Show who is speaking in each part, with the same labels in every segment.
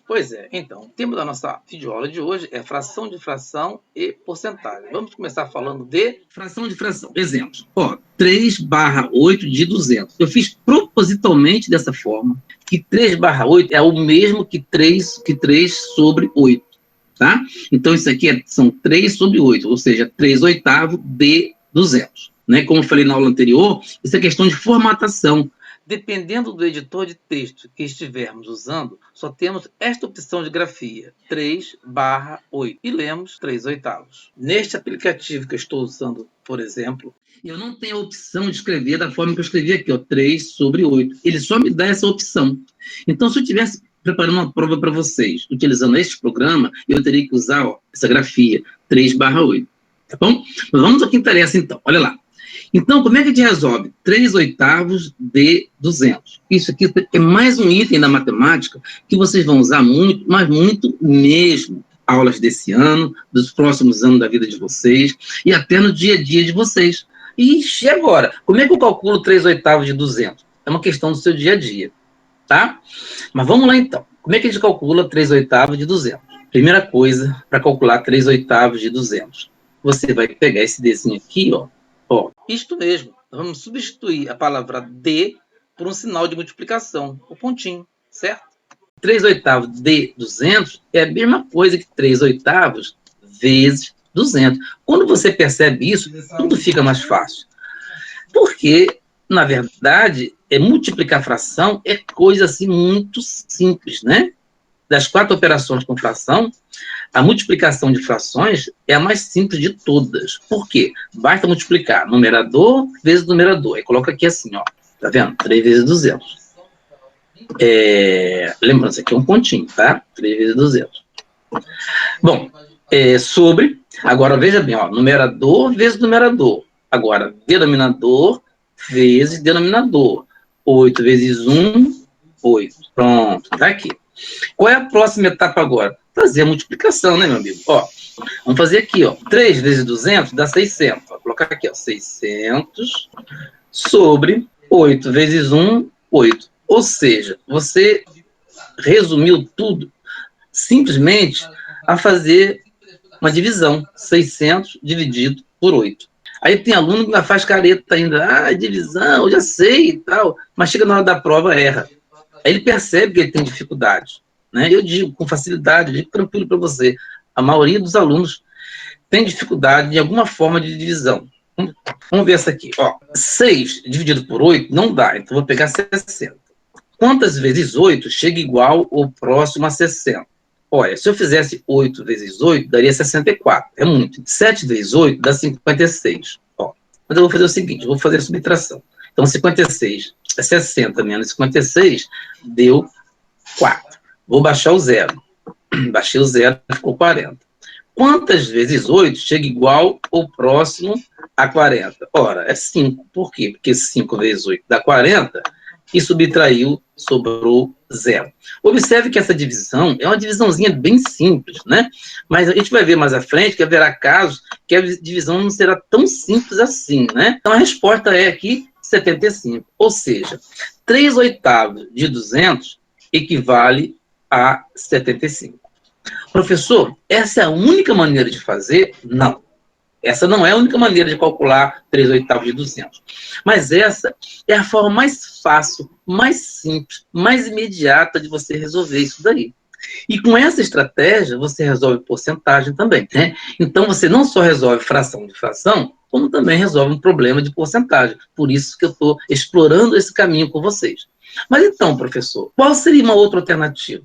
Speaker 1: Pois é, então, o tema da nossa videoaula de hoje é fração de fração e porcentagem. Vamos começar falando de fração de fração. Exemplos. 3/8 de 200. Eu fiz propositalmente dessa forma, que 3/8 é o mesmo que 3 sobre 8, tá? Então, isso aqui são 3 sobre 8, ou seja, 3/8 de 200. Né? Como eu falei na aula anterior, isso é questão de formatação. Dependendo do editor de texto que estivermos usando, só temos esta opção de grafia, 3/8, e lemos 3/8. Neste aplicativo que eu estou usando, por exemplo, eu não tenho a opção de escrever da forma que eu escrevi aqui, 3 sobre 8. Ele só me dá essa opção. Então, se eu tivesse preparando uma prova para vocês, utilizando este programa, eu teria que usar essa grafia, 3/8. Tá bom? Mas vamos ao que interessa, então. Olha lá. Então, como é que a gente resolve? 3/8 de 200. Isso aqui é mais um item da matemática que vocês vão usar muito, mas muito mesmo. Aulas desse ano, dos próximos anos da vida de vocês, e até no dia a dia de vocês. Ixi, agora, como é que eu calculo 3/8 de 200? É uma questão do seu dia a dia, tá? Mas vamos lá, então. Como é que a gente calcula 3/8 de 200? Primeira coisa, para calcular 3/8 de 200, você vai pegar esse desenho aqui, ó, isto mesmo, vamos substituir a palavra de por um sinal de multiplicação, o pontinho, certo? 3/8 de 200 é a mesma coisa que 3/8 vezes 200. Quando você percebe isso, tudo fica mais fácil. Porque, na verdade, multiplicar fração é coisa assim muito simples, né? Das 4 operações com fração, a multiplicação de frações é a mais simples de todas. Por quê? Basta multiplicar numerador vezes numerador. Aí coloca aqui assim, ó. Tá vendo? 3 vezes 200. Lembrando, isso aqui é um pontinho, tá? 3 vezes 200. Bom, sobre... Agora, veja bem, ó. Numerador vezes numerador. Agora, denominador vezes denominador. 8 vezes 1, 8. Pronto, tá aqui. Qual é a próxima etapa agora? Fazer a multiplicação, né, meu amigo? Ó, vamos fazer aqui, ó. 3 vezes 200 dá 600. Vou colocar aqui, ó, 600 sobre 8 vezes 1, 8. Ou seja, você resumiu tudo simplesmente a fazer uma divisão. 600 dividido por 8. Aí tem aluno que ainda faz careta ainda. Divisão, eu já sei e tal. Mas chega na hora da prova, erra. Aí ele percebe que ele tem dificuldade. Né? Eu digo com facilidade, eu digo tranquilo para você. A maioria dos alunos tem dificuldade em alguma forma de divisão. Vamos ver essa aqui. Ó, 6 dividido por 8 não dá, então vou pegar 60. Quantas vezes 8 chega igual ou próximo a 60? Olha, se eu fizesse 8 vezes 8, daria 64. É muito. 7 vezes 8 dá 56. Ó, mas eu vou fazer o seguinte, eu vou fazer a subtração. Então, 56 é 60 menos 56, deu 4. Vou baixar o zero. Baixei o zero, ficou 40. Quantas vezes 8 chega igual ou próximo a 40? Ora, é 5. Por quê? Porque 5 vezes 8 dá 40 e subtraiu, sobrou zero. Observe que essa divisão é uma divisãozinha bem simples, né? Mas a gente vai ver mais à frente que haverá casos que a divisão não será tão simples assim, né? Então a resposta é aqui 75. Ou seja, 3/8 de 200 equivale a 75. Professor, essa é a única maneira de fazer? Não. Essa não é a única maneira de calcular 3/8 de 200. Mas essa é a forma mais fácil, mais simples, mais imediata de você resolver isso daí. E com essa estratégia, você resolve porcentagem também, né? Então, você não só resolve fração de fração, como também resolve um problema de porcentagem. Por isso que eu estou explorando esse caminho com vocês. Mas então, professor, qual seria uma outra alternativa?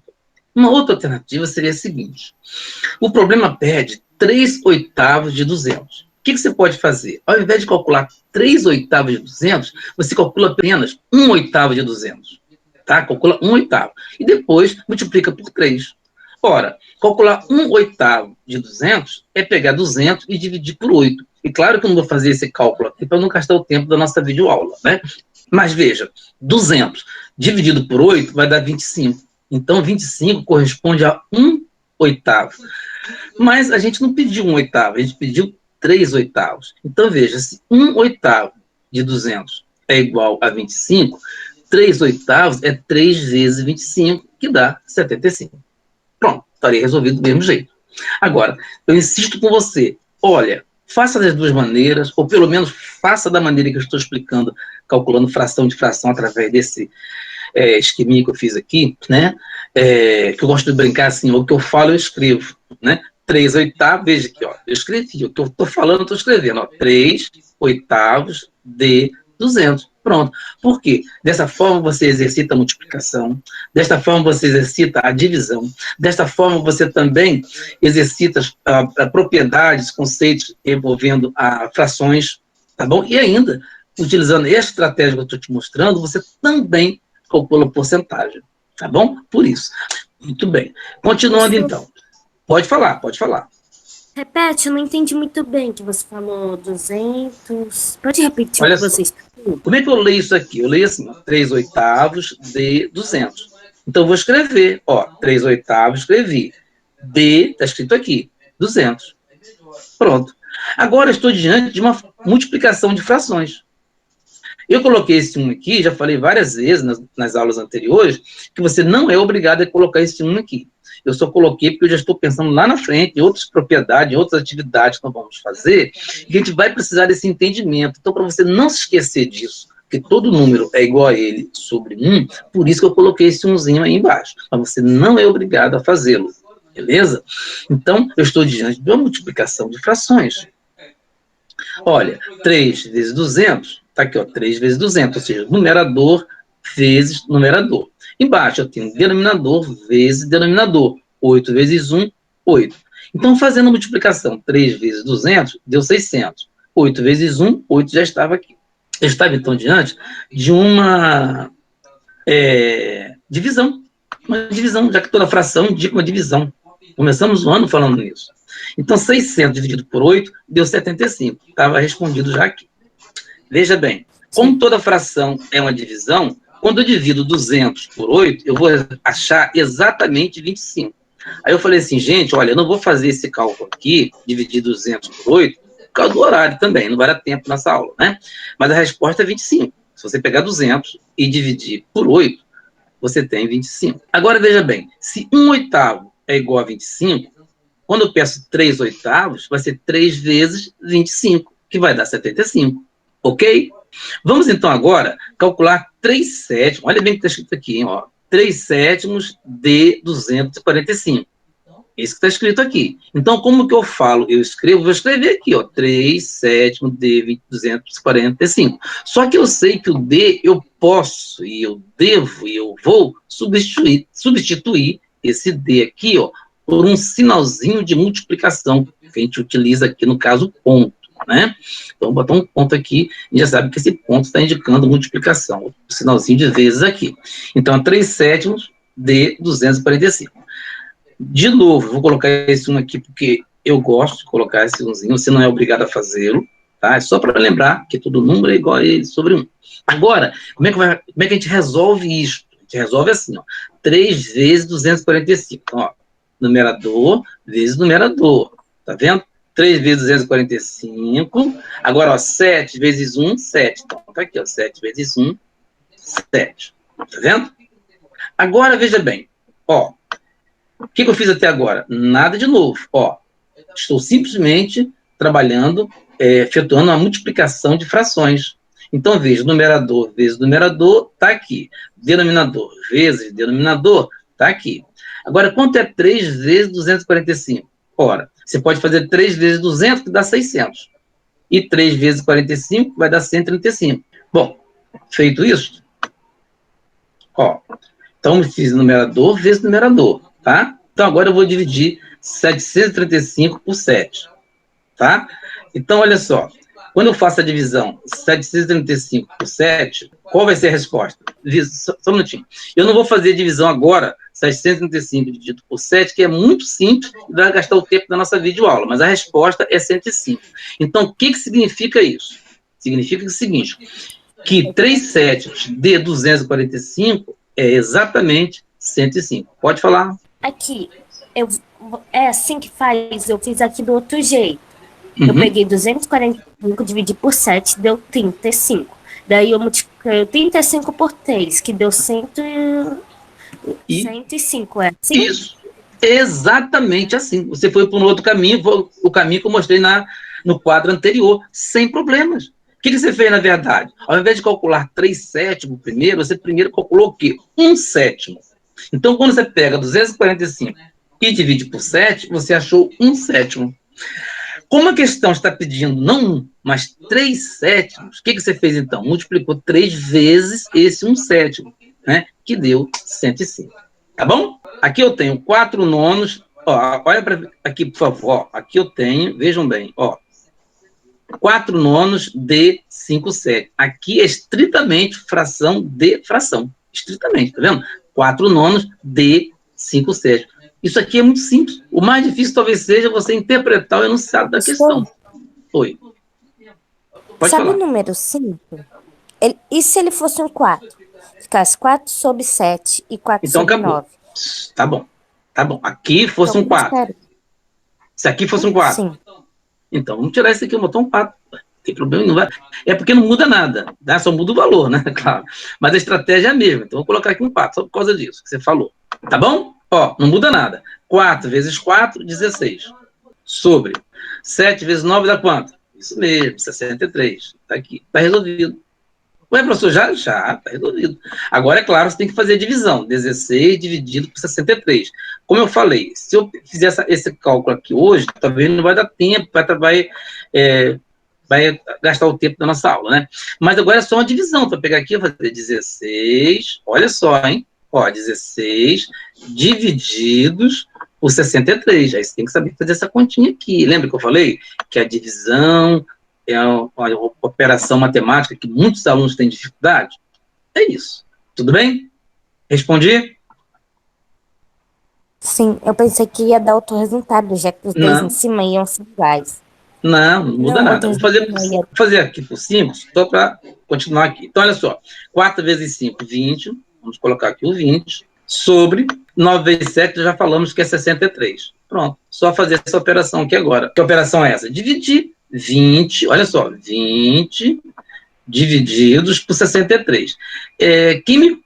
Speaker 1: Uma outra alternativa seria a seguinte. O problema pede 3/8 de 200. O que você pode fazer? Ao invés de calcular 3/8 de 200, você calcula apenas 1/8 de 200. Tá? Calcula 1/8. E depois multiplica por 3. Ora, calcular 1/8 de 200 é pegar 200 e dividir por 8. E claro que eu não vou fazer esse cálculo aqui para não gastar o tempo da nossa videoaula, né? Mas veja, 200 dividido por 8 vai dar 25. Então, 25 corresponde a 1/8. Mas a gente não pediu 1/8, a gente pediu 3/8. Então, veja, se 1/8 de 200 é igual a 25, 3/8 é 3 vezes 25, que dá 75. Pronto, estaria resolvido do mesmo jeito. Agora, eu insisto com você, olha, faça das duas maneiras, ou pelo menos faça da maneira que eu estou explicando, calculando fração de fração através desse esqueminha que eu fiz aqui, né? Que eu gosto de brincar assim, o que eu falo eu escrevo, né? 3 oitavos, veja aqui, ó, eu escrevi, o que eu estou falando eu estou escrevendo, ó, 3 oitavos de 200. Pronto. Por quê? Dessa forma você exercita a multiplicação, desta forma você exercita a divisão, desta forma você também exercita propriedades, conceitos envolvendo frações, tá bom? E ainda, utilizando essa estratégia que eu estou te mostrando, você também calcula porcentagem, tá bom? Por isso. Muito bem. Continuando então. Pode falar, pode falar.
Speaker 2: Repete, eu não entendi muito bem que você falou 200. Pode repetir
Speaker 1: Olha
Speaker 2: o que
Speaker 1: só.
Speaker 2: você explicou?
Speaker 1: Como é que eu leio isso aqui? Eu leio assim, ó, 3 oitavos de 200. Então, eu vou escrever, ó, 3 oitavos, escrevi. D, está escrito aqui, 200. Pronto. Agora, eu estou diante de uma multiplicação de frações. Eu coloquei esse 1 aqui, já falei várias vezes nas aulas anteriores, que você não é obrigado a colocar esse 1 aqui. Eu só coloquei porque eu já estou pensando lá na frente, em outras propriedades, em outras atividades que nós vamos fazer, e a gente vai precisar desse entendimento. Então, para você não se esquecer disso, que todo número é igual a ele sobre 1, por isso que eu coloquei esse 1zinho aí embaixo. Mas você não é obrigado a fazê-lo, beleza? Então, eu estou diante de uma multiplicação de frações. Olha, 3 vezes 200, está aqui, ó, 3 vezes 200, ou seja, numerador vezes numerador. Embaixo eu tenho denominador vezes denominador. 8 vezes 1, 8. Então, fazendo a multiplicação, 3 vezes 200, deu 600. 8 vezes 1, 8 já estava aqui. Eu estava, então, diante de uma divisão. Uma divisão, já que toda fração indica uma divisão. Começamos o ano falando nisso. Então, 600 dividido por 8 deu 75. Estava respondido já aqui. Veja bem, como toda fração é uma divisão, quando eu divido 200 por 8, eu vou achar exatamente 25. Aí eu falei assim, gente, olha, eu não vou fazer esse cálculo aqui, dividir 200 por 8, por causa do horário também, não vai dar tempo nessa aula, né? Mas a resposta é 25. Se você pegar 200 e dividir por 8, você tem 25. Agora, veja bem, se 1 oitavo é igual a 25, quando eu peço 3 oitavos, vai ser 3 vezes 25, que vai dar 75. Ok? Vamos, então, agora calcular 3 sétimos. Olha bem o que está escrito aqui, hein, ó. 3 sétimos de 245. Isso que está escrito aqui. Então, como que eu falo? Eu escrevo, vou escrever aqui, ó, 3 sétimos de 245. Só que eu sei que o D eu posso, e eu devo, e eu vou substituir esse D aqui, ó, por um sinalzinho de multiplicação, que a gente utiliza aqui, no caso, ponto, né? Então, vou botar um ponto aqui, e já sabe que esse ponto está indicando multiplicação, o sinalzinho de vezes aqui. Então, 3 sétimos de 245. De novo, vou colocar esse 1 aqui porque eu gosto de colocar esse 1zinho, você não é obrigado a fazê-lo, tá? É só para lembrar que todo número é igual a ele sobre 1. Agora, como é que a gente resolve isso? A gente resolve assim, ó, 3 vezes 245. Então, ó, numerador vezes numerador, tá vendo? 3 vezes 245, agora, ó, 7 vezes 1, 7. Então, tá aqui, ó, 7 vezes 1, 7. Tá vendo? Agora, veja bem, ó, o que eu fiz até agora? Nada de novo. Ó, estou simplesmente trabalhando, efetuando uma multiplicação de frações. Então, veja, numerador vezes numerador, está aqui. Denominador vezes denominador, está aqui. Agora, quanto é 3 vezes 245? Ora, você pode fazer 3 vezes 200, que dá 600. E 3 vezes 45 vai dar 135. Bom, feito isso, ó, então fiz numerador vezes numerador, tá? Então, agora eu vou dividir 735 por 7, tá? Então, olha só, quando eu faço a divisão 735 por 7, qual vai ser a resposta? Só um minutinho. Eu não vou fazer a divisão agora, 735 dividido por 7, que é muito simples e vai gastar o tempo da nossa videoaula, mas a resposta é 105. Então, o que significa isso? Significa o seguinte, que 3 sétimos de 245 é exatamente 105. Pode falar.
Speaker 2: Aqui, é assim que faz, eu fiz aqui do outro jeito. Eu peguei 245, dividi por 7, deu 35. Daí eu multipliquei 35 por 3, que deu 105, é assim?
Speaker 1: Isso. Exatamente assim. Você foi por um outro caminho, o caminho que eu mostrei no quadro anterior, sem problemas. O que você fez, na verdade? Ao invés de calcular 3/7 primeiro, você primeiro calculou o quê? 1/7. Então, quando você pega 245 e divide por 7, você achou 1/7. Como a questão está pedindo não 1, mas 3/7, o que você fez então? Multiplicou 3 vezes esse 1/7, né? Que deu 105. Tá bom? Aqui eu tenho 4/9. Ó, olha aqui, por favor. Aqui eu tenho, vejam bem, ó. 4/9 de 5/7. Aqui é estritamente fração de fração. Estritamente, tá vendo? 4/9 de 5/7. Isso aqui é muito simples. O mais difícil talvez seja você interpretar o enunciado da questão. Oi. Pode
Speaker 2: Sabe
Speaker 1: falar.
Speaker 2: o número 5? E se ele fosse um 4? Ficasse 4/7 e 4/9.
Speaker 1: Então acabou. Tá bom. Tá bom. Aqui fosse um 4. Se aqui fosse um 4.
Speaker 2: Sim.
Speaker 1: Então, vamos tirar esse aqui, botar um 4. Não tem problema, não vai. É porque não muda nada, né? Só muda o valor, né? Claro. Mas a estratégia é a mesma. Então, vou colocar aqui um 4, só por causa disso que você falou. Tá bom? Ó, não muda nada. 4 vezes 4, 16. Sobre 7 vezes 9 dá quanto? Isso mesmo, 63. Tá aqui. Tá resolvido. Ué, professor, já tá resolvido. Agora, é claro, você tem que fazer a divisão. 16 dividido por 63. Como eu falei, se eu fizer esse cálculo aqui hoje, talvez não vai dar tempo, vai gastar o tempo da nossa aula, né? Mas agora é só uma divisão. Para pegar aqui, eu vou fazer 16, olha só, hein? Ó, 16 divididos por 63. Aí você tem que saber fazer essa continha aqui. Lembra que eu falei? Que a divisão é uma operação matemática que muitos alunos têm dificuldade? É isso. Tudo bem? Respondi?
Speaker 2: Sim, eu pensei que ia dar outro resultado, já que os dois em cima iam ser iguais.
Speaker 1: Não muda nada. Vou fazer aqui por 5, só para continuar aqui. Então, olha só. 4 vezes 5, 20. Vamos colocar aqui o 20. Sobre 9 vezes 7, já falamos que é 63. Pronto. Só fazer essa operação aqui agora. Que operação é essa? Dividir 20, olha só, 20 divididos por 63. Quem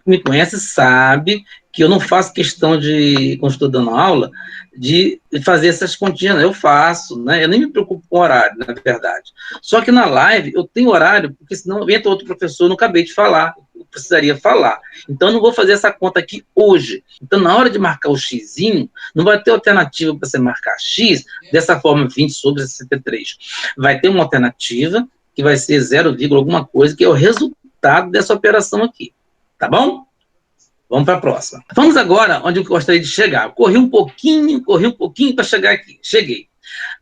Speaker 1: me conhece sabe que eu não faço questão de, quando estou dando aula, de fazer essas continhas. Eu faço, né? Eu nem me preocupo com o horário, na verdade. Só que na live eu tenho horário, porque senão entra outro professor, eu não acabei de falar, eu precisaria falar. Então eu não vou fazer essa conta aqui hoje. Então na hora de marcar o xizinho, não vai ter alternativa para você marcar x dessa forma 20 sobre 63. Vai ter uma alternativa que vai ser 0, alguma coisa, que é o resultado dessa operação aqui. Tá bom? Vamos para a próxima. Vamos agora onde eu gostaria de chegar. Corri um pouquinho para chegar aqui. Cheguei.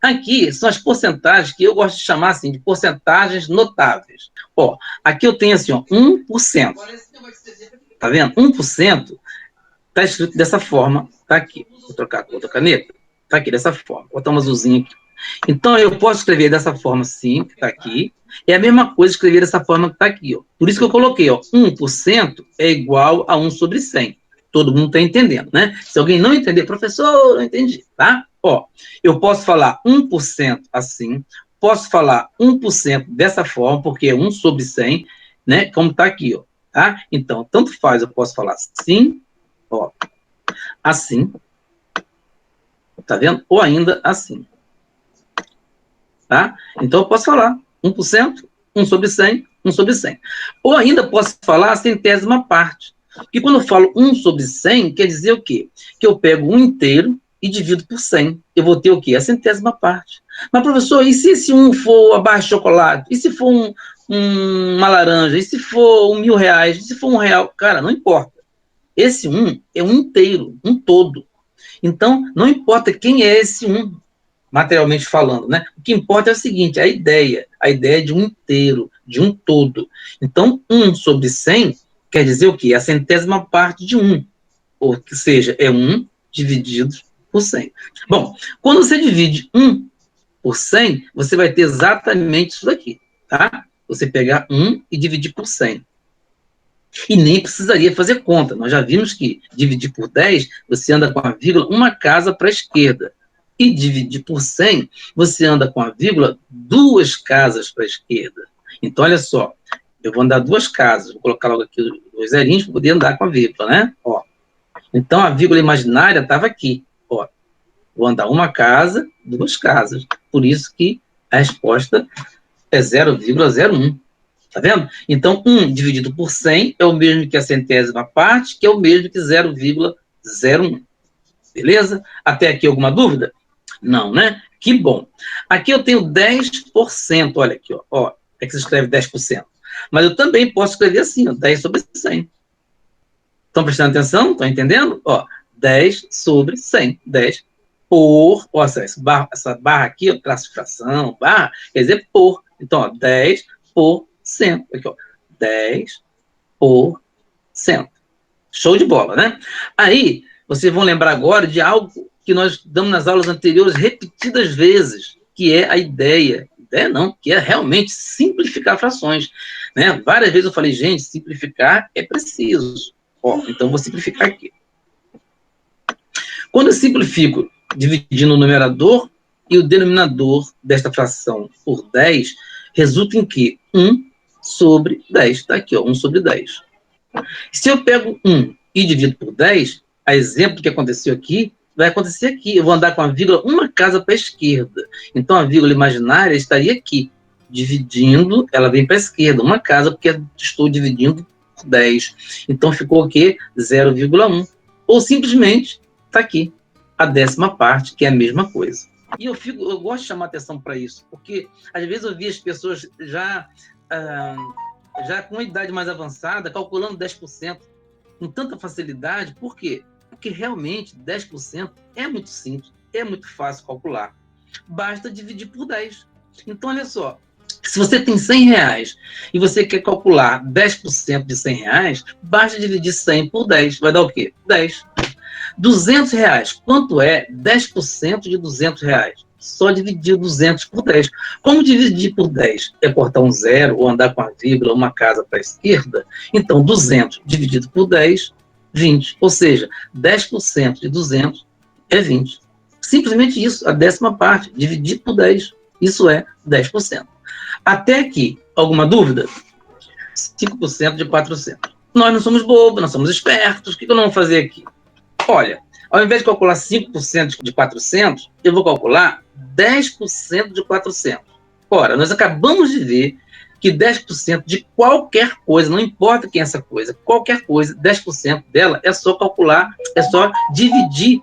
Speaker 1: Aqui são as porcentagens que eu gosto de chamar assim de porcentagens notáveis. Ó, aqui eu tenho assim, ó, 1%. Tá vendo? 1% tá escrito dessa forma. Tá aqui. Vou trocar com outra caneta. Tá aqui dessa forma. Vou botar um azulzinho aqui. Então, eu posso escrever dessa forma, sim, que está aqui. É a mesma coisa escrever dessa forma que está aqui. Ó. Por isso que eu coloquei, ó, 1% é igual a 1 sobre 100. Todo mundo está entendendo, né? Se alguém não entender, professor, não entendi, tá? Ó, eu posso falar 1% assim, posso falar 1% dessa forma, porque é 1 sobre 100, né? Como está aqui, ó, tá? Então, tanto faz, eu posso falar assim, ó, assim, tá vendo? Ou ainda assim. Tá? Então, eu posso falar 1%, 1 sobre 100, 1 sobre 100. Ou ainda posso falar a centésima parte. Porque quando eu falo 1 sobre 100, quer dizer o quê? Que eu pego 1 inteiro e divido por 100. Eu vou ter o quê? A centésima parte. Mas, professor, e se esse 1 for a barra de chocolate? E se for uma laranja? E se for R$1.000? E se for R$1? Cara, não importa. Esse 1 é um inteiro, um todo. Então, não importa quem é esse 1. Materialmente falando, né? O que importa é o seguinte, a ideia de um inteiro, de um todo. Então, 1 sobre 100 quer dizer o quê? A centésima parte de 1, ou que seja, é 1 dividido por 100. Bom, quando você divide 1 por 100, você vai ter exatamente isso daqui, tá? Você pegar 1 e dividir por 100. E nem precisaria fazer conta. Nós já vimos que dividir por 10, você anda com a vírgula uma casa para a esquerda. E dividir por 100, você anda com a vírgula 2 casas para a esquerda. Então, olha só, eu vou andar 2 casas, vou colocar logo aqui os zerinhos para poder andar com a vírgula, né? Ó, Então, a vírgula imaginária estava aqui. Ó, vou andar uma casa, duas casas. Por isso que a resposta é 0,01. Tá vendo? Então, 1 dividido por 100 é o mesmo que a centésima parte, que é o mesmo que 0,01. Beleza? Até aqui alguma dúvida? Não, né? Que bom. Aqui eu tenho 10%, olha aqui, ó. É que se escreve 10%. Mas eu também posso escrever assim, ó, 10 sobre 100. Estão prestando atenção? Estão entendendo? Ó, 10 sobre 100. 10 por... Ó, essa barra aqui, ó, classificação, barra, quer dizer por. Então, ó, 10 por 100. Aqui, ó, 10 por 100. Show de bola, né? Aí, vocês vão lembrar agora de algo que nós damos nas aulas anteriores repetidas vezes, que é a ideia não, que é realmente simplificar frações, né? Várias vezes eu falei, gente, simplificar é preciso. Ó, então vou simplificar aqui. Quando eu simplifico dividindo o numerador e o denominador desta fração por 10, resulta em que 1 sobre 10. Está aqui, ó, 1 sobre 10. Se eu pego 1 e divido por 10, a exemplo que aconteceu aqui, vai acontecer aqui. Eu vou andar com a vírgula uma casa para a esquerda. Então, a vírgula imaginária estaria aqui. Dividindo, ela vem para a esquerda. Uma casa, porque estou dividindo por 10. Então, ficou o quê? 0,1. Ou, simplesmente, está aqui. A décima parte, que é a mesma coisa. E eu gosto de chamar atenção para isso, porque, às vezes, eu vi as pessoas já com uma idade mais avançada, calculando 10% com tanta facilidade. Por quê? Porque realmente 10% é muito simples, é muito fácil calcular. Basta dividir por 10. Então, olha só, se você tem R$100 e você quer calcular 10% de R$100, basta dividir 100 por 10. Vai dar o quê? 10. R$200, quanto é 10% de R$200? Só dividir 200 por 10. Como dividir por 10 é cortar um zero ou andar com a vírgula, uma casa para a esquerda, então 200 dividido por 10, 20. Ou seja, 10% de 200 é 20. Simplesmente isso, a décima parte, dividir por 10. Isso é 10%. Até aqui, alguma dúvida? 5% de 400. Nós não somos bobos, nós somos espertos. O que eu não vou fazer aqui? Olha, ao invés de calcular 5% de 400, eu vou calcular 10% de 400. Ora, nós acabamos de ver que 10% de qualquer coisa, não importa quem é essa coisa, qualquer coisa, 10% dela é só calcular, é só dividir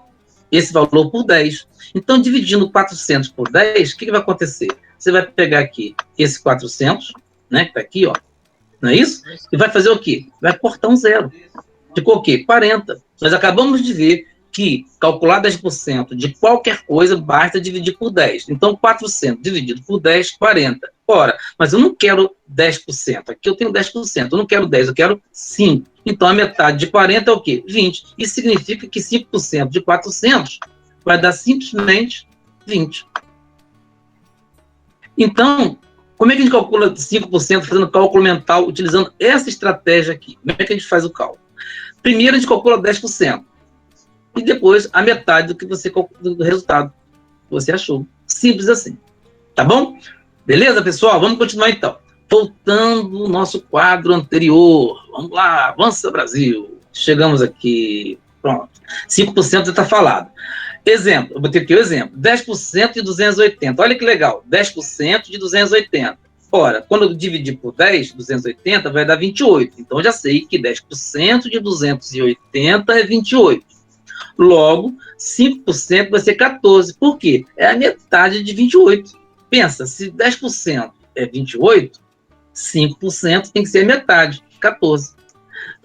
Speaker 1: esse valor por 10. Então, dividindo 400 por 10, o que vai acontecer? Você vai pegar aqui esse 400, né, que está aqui, ó, não é isso? E vai fazer o quê? Vai cortar um zero. Ficou o quê? 40. Nós acabamos de ver que calcular 10% de qualquer coisa basta dividir por 10. Então, 400 dividido por 10, 40. Ora, mas eu não quero 10%. Aqui eu tenho 10%. Eu não quero 10, eu quero 5. Então, a metade de 40 é o quê? 20. Isso significa que 5% de 400 vai dar simplesmente 20. Então, como é que a gente calcula 5% fazendo cálculo mental, utilizando essa estratégia aqui? Como é que a gente faz o cálculo? Primeiro, a gente calcula 10%. E depois, a metade do que você do resultado que você achou. Simples assim. Tá bom? Beleza, pessoal? Vamos continuar, então. Voltando ao nosso quadro anterior. Vamos lá. Avança, Brasil. Chegamos aqui. Pronto. 5% já está falado. Exemplo. Eu botei aqui o exemplo. 10% de 280. Olha que legal. 10% de 280. Ora, quando eu dividir por 10, 280, vai dar 28. Então, já sei que 10% de 280 é 28. Logo, 5% vai ser 14. Por quê? É a metade de 28. Pensa, se 10% é 28, 5% tem que ser a metade, 14.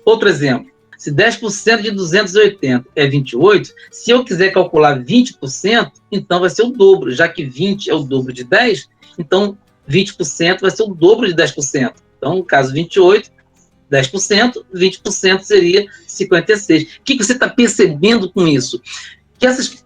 Speaker 1: Outro exemplo. Se 10% de 280 é 28, se eu quiser calcular 20%, então vai ser o dobro. Já que 20 é o dobro de 10, então 20% vai ser o dobro de 10%. Então, no caso 28, 10%, 20% seria 56%. O que você está percebendo com isso? Que essas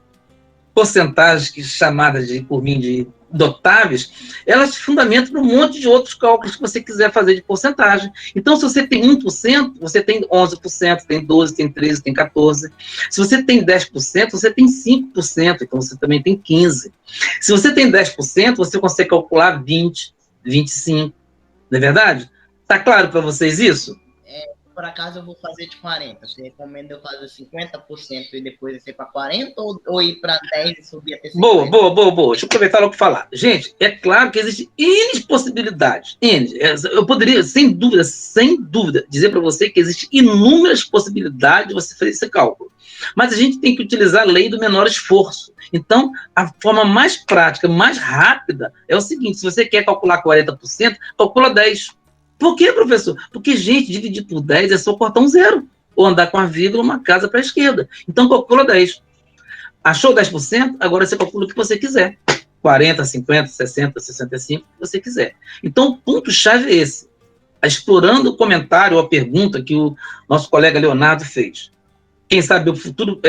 Speaker 1: porcentagens que chamadas por mim de notáveis, elas se fundamentam para um monte de outros cálculos que você quiser fazer de porcentagem. Então, se você tem 1%, você tem 11%, tem 12%, tem 13%, tem 14%. Se você tem 10%, você tem 5%, então você também tem 15%. Se você tem 10%, você consegue calcular 20%, 25%. Não é verdade? Está claro para vocês isso?
Speaker 3: por acaso eu vou fazer de 40, você recomenda eu fazer 50% e depois descer para 40 ou ir para 10 e subir até 50?
Speaker 1: Boa. Deixa eu aproveitar logo para falar. Gente, é claro que existem N possibilidades. Eu poderia, sem dúvida, dizer para você que existem inúmeras possibilidades de você fazer esse cálculo. Mas a gente tem que utilizar a lei do menor esforço. Então, a forma mais prática, mais rápida, é o seguinte: se você quer calcular 40%, calcula 10%. Por quê, professor? Porque, gente, dividir por 10 é só cortar um zero, ou andar com a vírgula uma casa para a esquerda. Então, calcula 10. Achou 10%? Agora você calcula o que você quiser. 40, 50, 60, 65, o que você quiser. Então, o ponto-chave é esse. Explorando o comentário ou a pergunta que o nosso colega Leonardo fez. Quem sabe o futuro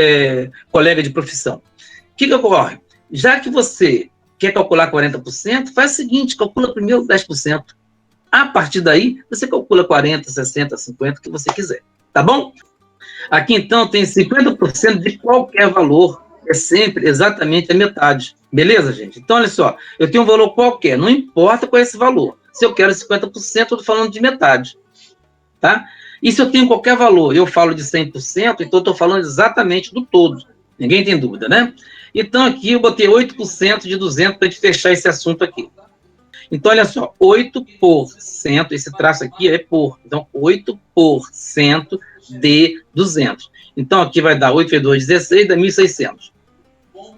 Speaker 1: colega de profissão. O que ocorre? Já que você quer calcular 40%, faz o seguinte: calcula primeiro 10%. A partir daí, você calcula 40, 60, 50, o que você quiser. Tá bom? Aqui, então, tem 50% de qualquer valor. É sempre exatamente a metade. Beleza, gente? Então, olha só. Eu tenho um valor qualquer. Não importa qual é esse valor. Se eu quero 50%, eu estou falando de metade. Tá? E se eu tenho qualquer valor, eu falo de 100%, então eu estou falando exatamente do todo. Ninguém tem dúvida, né? Então, aqui eu botei 8% de 200 para a gente fechar esse assunto aqui. Então, olha só, 8%, esse traço aqui é por. Então, 8% de 200. Então, aqui vai dar 8 vezes 2, 16, dá 1.600.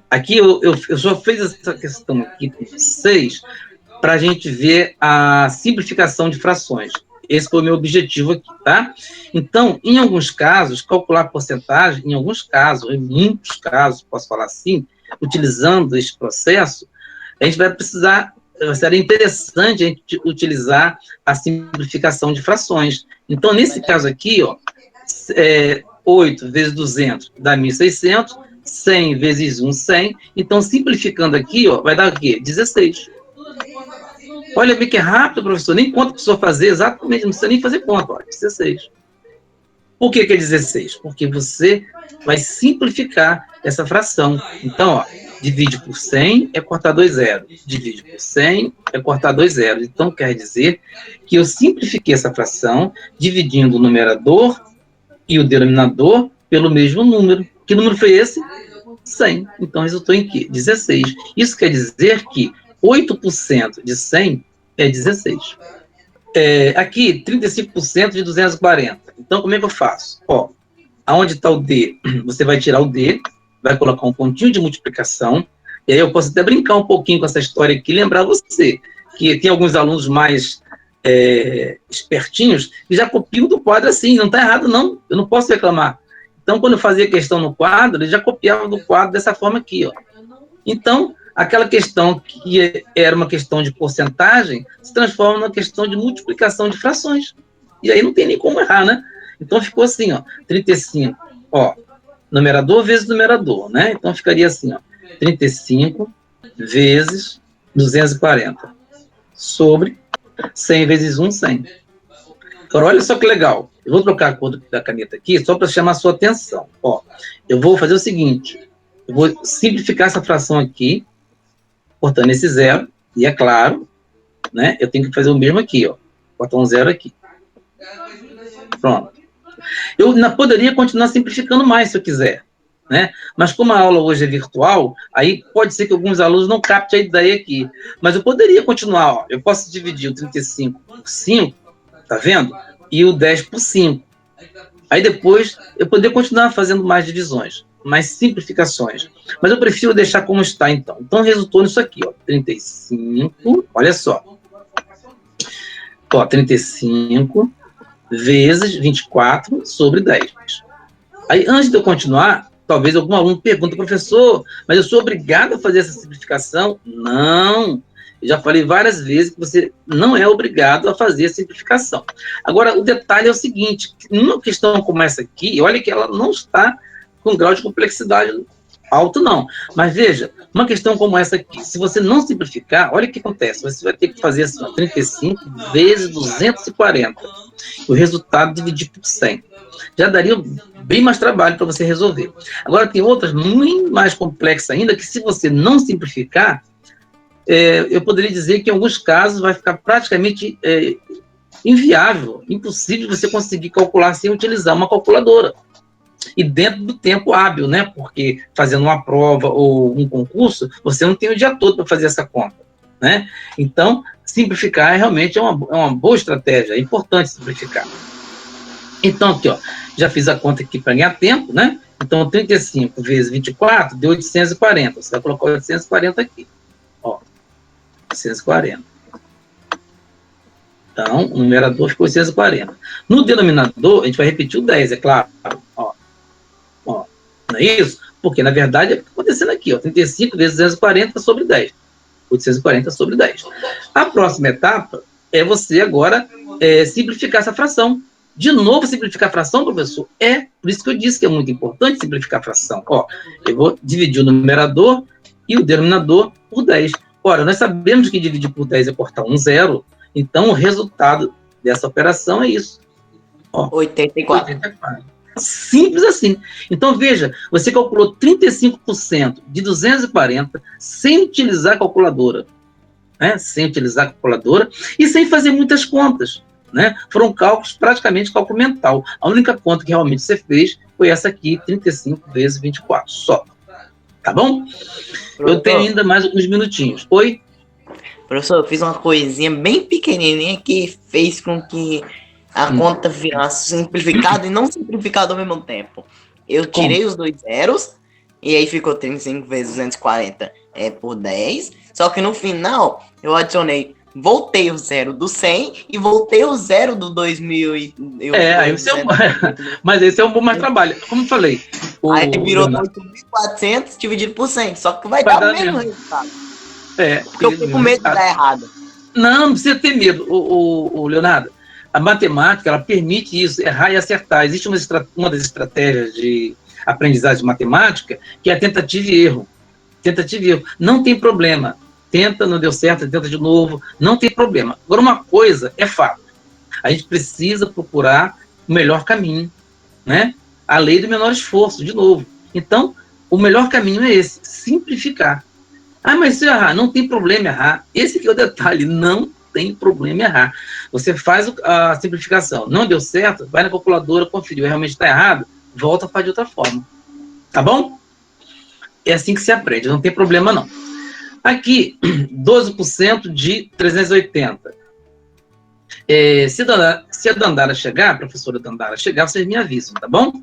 Speaker 1: Aqui eu só fiz essa questão aqui com 6 para a gente ver a simplificação de frações. Esse foi o meu objetivo aqui, tá? Então, em alguns casos, calcular porcentagem, em muitos casos, posso falar assim, utilizando esse processo, a gente vai precisar. Seria interessante a gente utilizar a simplificação de frações. Então, nesse caso aqui, 8 vezes 200 dá 1.600, 100 vezes 1, 100. Então, simplificando aqui, vai dar o quê? 16. Olha bem que é rápido, professor. Nem conta a pessoa fazer exatamente, não precisa nem fazer conta. 16. Por que é 16? Porque você vai simplificar essa fração. Então, divide por 100 é cortar 2 zeros. Divide por 100 é cortar 2 zeros. Então, quer dizer que eu simplifiquei essa fração dividindo o numerador e o denominador pelo mesmo número. Que número foi esse? 100. Então, resultou em quê? 16. Isso quer dizer que 8% de 100 é 16. Aqui, 35% de 240. Então, como é que eu faço? Aonde está o D? Você vai tirar o D, vai colocar um pontinho de multiplicação, e aí eu posso até brincar um pouquinho com essa história aqui, lembrar você que tem alguns alunos mais espertinhos que já copiam do quadro assim, não está errado não, eu não posso reclamar. Então, quando eu fazia questão no quadro, ele já copiava do quadro dessa forma aqui, Então, aquela questão que era uma questão de porcentagem se transforma numa questão de multiplicação de frações. E aí não tem nem como errar, né? Então, ficou assim, 35, numerador vezes numerador, né? Então, ficaria assim, 35 vezes 240 sobre 100 vezes 1, 100. Agora, olha só que legal. Eu vou trocar a cor da caneta aqui só para chamar a sua atenção. Eu vou fazer o seguinte. Eu vou simplificar essa fração aqui, cortando esse zero. E é claro, né? Eu tenho que fazer o mesmo aqui, Botar um zero aqui. Pronto. Eu poderia continuar simplificando mais, se eu quiser, né? Mas como a aula hoje é virtual, aí pode ser que alguns alunos não captem a ideia aqui. Mas eu poderia continuar, Eu posso dividir o 35 por 5, tá vendo? E o 10 por 5. Aí depois eu poderia continuar fazendo mais divisões, mais simplificações. Mas eu prefiro deixar como está, então. Então resultou nisso aqui, 35, olha só. 35 vezes 24 sobre 10. Aí, antes de eu continuar, talvez algum aluno pergunte, professor, mas eu sou obrigado a fazer essa simplificação? Não. Eu já falei várias vezes que você não é obrigado a fazer a simplificação. Agora, o detalhe é o seguinte, numa questão como essa aqui, olha que ela não está com grau de complexidade alto, não. Mas veja, uma questão como essa aqui, se você não simplificar, olha o que acontece. Você vai ter que fazer assim, 35 vezes 240. O resultado dividido por 100. Já daria bem mais trabalho para você resolver. Agora, tem outras muito mais complexas ainda, que se você não simplificar, eu poderia dizer que em alguns casos vai ficar praticamente inviável, impossível você conseguir calcular sem utilizar uma calculadora. E dentro do tempo hábil, né? Porque fazendo uma prova ou um concurso, você não tem o dia todo para fazer essa conta, né? Então, simplificar realmente é uma boa estratégia, é importante simplificar. Então, aqui, ó, já fiz a conta aqui para ganhar tempo, né? Então, 35 vezes 24 deu 840. Você vai colocar 840 aqui. Ó, 840. Então, o numerador ficou 840. No denominador, a gente vai repetir o 10, é claro. Ó, não é isso? Porque, na verdade, é o que está acontecendo aqui. Ó, 35 vezes 240 sobre 10. 840 sobre 10. A próxima etapa é você agora simplificar essa fração. De novo, simplificar a fração, professor? Por isso que eu disse que é muito importante simplificar a fração. Ó, eu vou dividir o numerador e o denominador por 10. Ora, nós sabemos que dividir por 10 é cortar um zero, então o resultado dessa operação é isso. Ó, 84. Simples assim. Então, veja, você calculou 35% de 240 sem utilizar a calculadora. Né? Sem utilizar a calculadora e sem fazer muitas contas. Né? Foram cálculos, praticamente cálculo mental. A única conta que realmente você fez foi essa aqui, 35 vezes 24, só. Tá bom? Professor, eu tenho ainda mais alguns minutinhos. Oi?
Speaker 3: Professor, eu fiz uma coisinha bem pequenininha que fez com que a conta virasse simplificada e não simplificada ao mesmo tempo. Eu tirei os dois zeros e aí ficou 35 vezes 240 por 10. Só que no final eu adicionei, voltei o zero do 100 e voltei o zero do 2000.
Speaker 1: Aí você mas esse é um bom mais trabalho. Como eu falei.
Speaker 3: Aí virou 8.400 dividido por 100. Só que vai dar o mesmo resultado. Porque eu fiquei com medo de dar errado.
Speaker 1: Não precisa ter medo, o Leonardo. A matemática, ela permite isso, errar e acertar. Existe uma das estratégias de aprendizagem de matemática, que é a tentativa e erro. Tentativa e erro. Não tem problema. Tenta, não deu certo, tenta de novo, não tem problema. Agora, uma coisa é fato. A gente precisa procurar o melhor caminho, né? A lei do menor esforço, de novo. Então, o melhor caminho é esse, simplificar. Mas se eu errar, não tem problema errar. Esse aqui é o detalhe, não tem problema errar. Você faz a simplificação, não deu certo, vai na calculadora, conferiu, realmente está errado, volta, faz de outra forma. Tá bom? É assim que se aprende, não tem problema não. Aqui, 12% de 380. Se a Dandara chegar, a professora Dandara chegar, vocês me avisam, tá bom?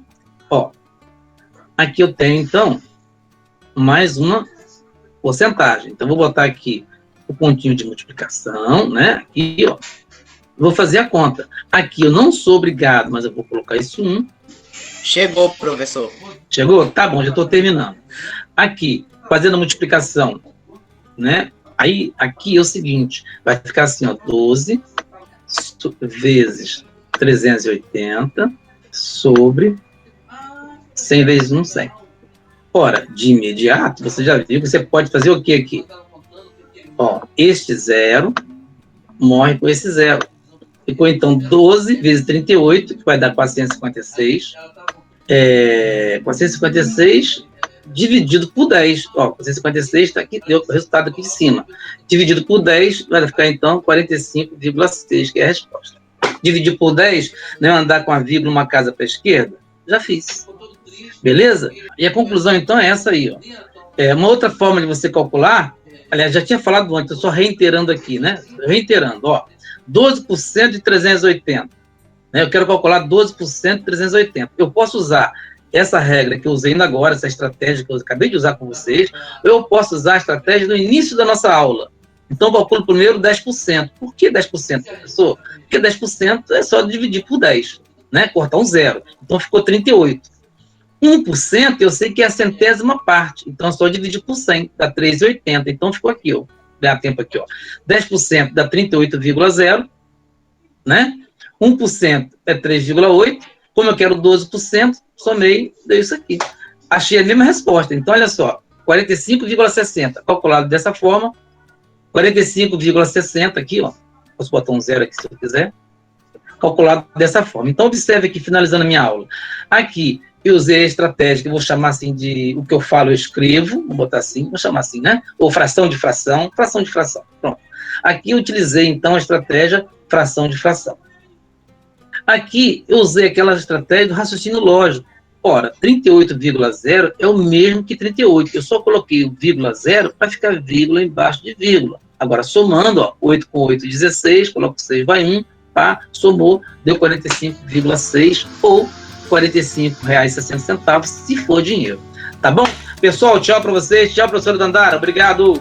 Speaker 1: Ó, aqui eu tenho, então, mais uma porcentagem. Então, vou botar aqui o pontinho de multiplicação, né? Aqui, ó. Vou fazer a conta. Aqui eu não sou obrigado, mas eu vou colocar isso 1.
Speaker 3: Chegou, professor.
Speaker 1: Chegou? Tá bom, já estou terminando. Aqui, fazendo a multiplicação, né? Aí, aqui é o seguinte, vai ficar assim, ó, 12 vezes 380 sobre 100 vezes 1, 100. Ora, de imediato, você já viu que você pode fazer o que aqui? Ó, este zero morre com esse zero. Ficou, então, 12 vezes 38, que vai dar 456. 456 dividido por 10. Ó, 456 está aqui, deu o resultado aqui de cima. Dividido por 10, vai ficar, então, 45,6, que é a resposta. Dividir por 10, não é andar com a vírgula numa casa para a esquerda? Já fiz. Beleza? E a conclusão, então, é essa aí, ó. Uma outra forma de você calcular, aliás, já tinha falado antes, só reiterando aqui, né? Reiterando, ó. 12% de 380. Né? Eu quero calcular 12% de 380. Eu posso usar essa regra que eu usei ainda agora, essa estratégia que eu acabei de usar com vocês, ou eu posso usar a estratégia no início da nossa aula. Então, eu calculo primeiro 10%. Por que 10%, professor? Porque 10% é só dividir por 10, né? Cortar um zero. Então, ficou 38. 1% eu sei que é a centésima parte. Então, é só dividir por 100, dá 3,80. Então, ficou aqui, ó. Dá tempo aqui, ó. 10% dá 38,0, né? 1% é 3,8. Como eu quero 12%, somei, deu isso aqui. Achei a mesma resposta. Então, olha só, 45,60. Calculado dessa forma, 45,60 aqui, ó. Posso botar um zero aqui se eu quiser. Calculado dessa forma. Então, observe aqui, finalizando a minha aula. Aqui, eu usei a estratégia que eu vou chamar assim de... O que eu falo, eu escrevo. Vou botar assim, vou chamar assim, né? Ou fração de fração. Fração de fração. Pronto. Aqui eu utilizei, então, a estratégia fração de fração. Aqui, eu usei aquela estratégia do raciocínio lógico. Ora, 38,0 é o mesmo que 38. Eu só coloquei o vírgula 0 para ficar vírgula embaixo de vírgula. Agora, somando, ó, 8 com 8, 16, coloco 6, vai 1, pá, somou, deu 45,6 ou R$ 45,60, se for dinheiro. Tá bom? Pessoal, tchau para vocês. Tchau, professora Dandara. Obrigado.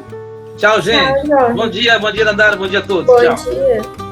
Speaker 1: Tchau, gente.
Speaker 4: Tchau,
Speaker 1: bom dia, Dandara. Bom dia a todos.
Speaker 4: Bom
Speaker 1: tchau.
Speaker 4: dia.